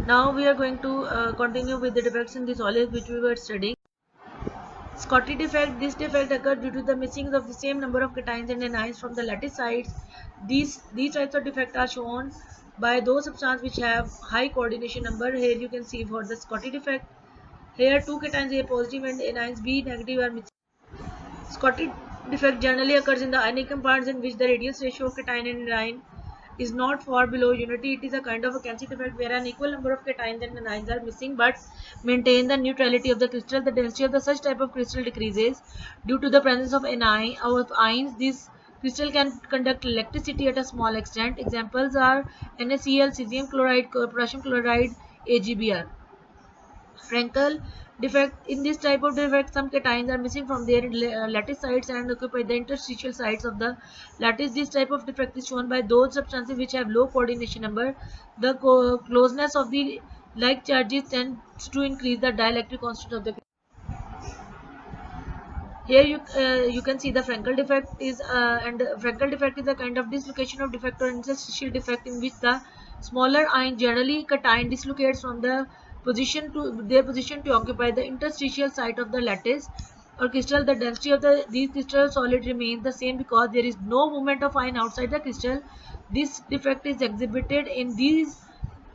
Now we are going to continue with the defects in the solids which we were studying. Scotty defect. This defect occurs due to the missing of the same number of cations and anions from the lattice sites. These types of defects are shown by those substances which have high coordination number. Here you can see for the Scotty defect. Here two cations A positive and anions B negative are missing. Scotty defect generally occurs in the ionic compounds in which the radius ratio of cation and anion is not far below unity. It is a kind of a Cancy defect where an equal number of cations and anions are missing but maintain the neutrality of the crystal. The density of the such type of crystal decreases due to the presence of ions. This crystal can conduct electricity at a small extent. Examples are NaCl, cesium chloride, potassium chloride, AgBr. Frankel defect. In this type of defect, some cations are missing from their lattice sites and occupy the interstitial sites of the lattice. This type of defect is shown by those substances which have low coordination number. The closeness of the like charges tends to increase the dielectric constant of the. Here you can see the Frankel defect is and Frankel defect is a kind of dislocation of defect or interstitial defect in which the smaller ion, generally cation, dislocates from the position to their position to occupy the interstitial site of the lattice or crystal. The density of these crystal solid remains the same because there is no movement of ion outside the crystal. This defect is exhibited in these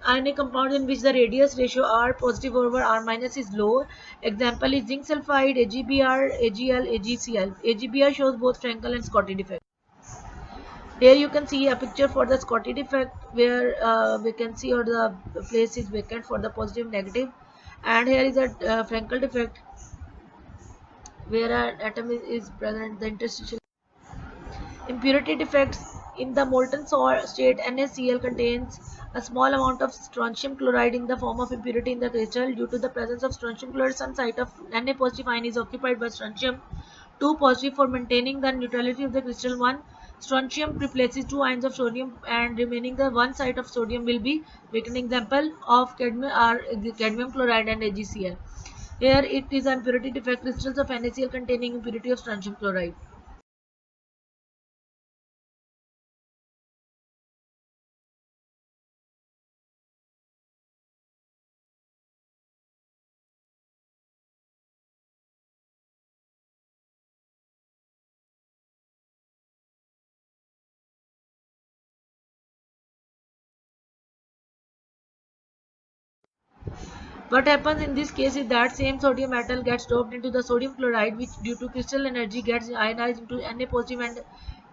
ionic compounds in which the radius ratio R positive over R minus is low. Example is zinc sulfide, AgBr, AgL, AgCl. AgBr shows both Frankel and Scotty defect. Here you can see a picture for the Scotty defect where we can see or the place is vacant for the positive negative, and here is a Frankel defect where an atom is present the interstitial. Impurity defects. In the molten state, NaCl contains a small amount of strontium chloride in the form of impurity in the crystal. Due to the presence of strontium chloride, some site of Na positive ion is occupied by strontium 2 positive. For maintaining the neutrality of the crystal, one strontium replaces 2 ions of sodium and remaining the one site of sodium will be vacant. Example of cadmium are cadmium chloride and AgCl. Here it is an impurity defect, crystals of NaCl containing impurity of strontium chloride. What happens in this case is that same sodium metal gets doped into the sodium chloride, which due to crystal energy gets ionized into Na positive and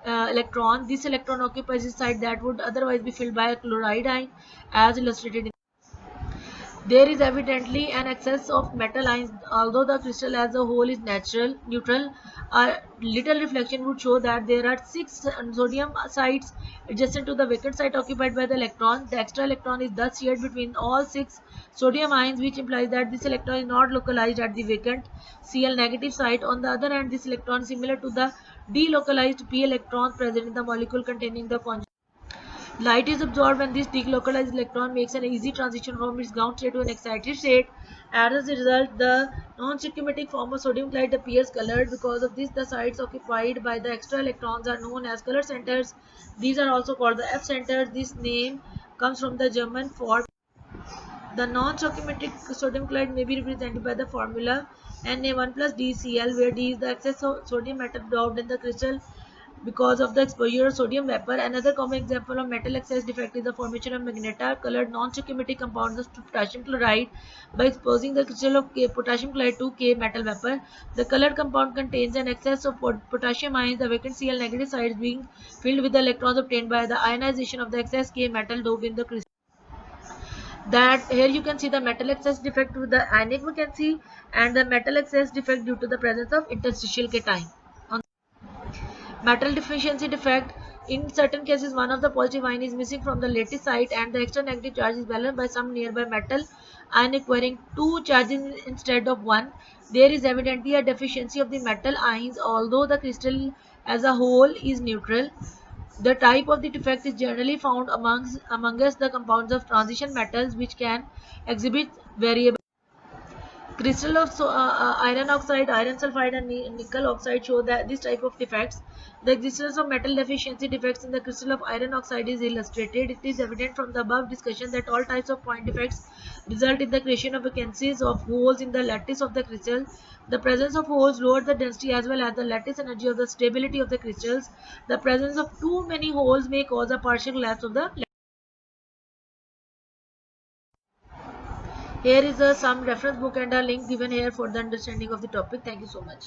electron. This electron occupies a site that would otherwise be filled by a chloride ion, as illustrated in. There is evidently an excess of metal ions. Although the crystal as a whole is neutral, a little reflection would show that there are 6 sodium sites adjacent to the vacant site occupied by the electron. The extra electron is thus shared between all 6 sodium ions, which implies that this electron is not localized at the vacant Cl negative site. On the other hand, this electron is similar to the delocalized p electrons present in the molecule containing the conjugate. Light is absorbed when this delocalized electron makes an easy transition from its ground state to an excited state. As a result, the non-stoichiometric form of sodium chloride appears colored. Because of this, the sites occupied by the extra electrons are known as color centers. These are also called the F centers. This name comes from the German for the non-stoichiometric sodium chloride may be represented by the formula Na1 plus DCl, where D is the excess sodium atom dropped in the crystal because of the exposure of sodium vapor. Another common example of metal excess defect is the formation of magenta-colored non-stoichiometric compounds of potassium chloride by exposing the crystal of potassium chloride to K metal vapor. The colored compound contains an excess of potassium ions, the vacant Cl negative sides being filled with the electrons obtained by the ionization of the excess K metal doped in the crystal. That here you can see the metal excess defect with the ionic vacancy and the metal excess defect due to the presence of interstitial cation. Metal deficiency defect. In certain cases, one of the positive ion is missing from the lattice site and the extra negative charge is balanced by some nearby metal ion acquiring 2 charges instead of 1. There is evidently a deficiency of the metal ions, although the crystal as a whole is neutral. The type of the defect is generally found amongst the compounds of transition metals, which can exhibit variable. Crystal of iron oxide, iron sulfide, and nickel oxide show that this type of defects. The existence of metal deficiency defects in the crystal of iron oxide is illustrated. It is evident from the above discussion that all types of point defects result in the creation of vacancies of holes in the lattice of the crystal. The presence of holes lowers the density as well as the lattice energy of the stability of the crystals. The presence of too many holes may cause a partial collapse of the. Here is some reference book and a link given here for the understanding of the topic. Thank you so much.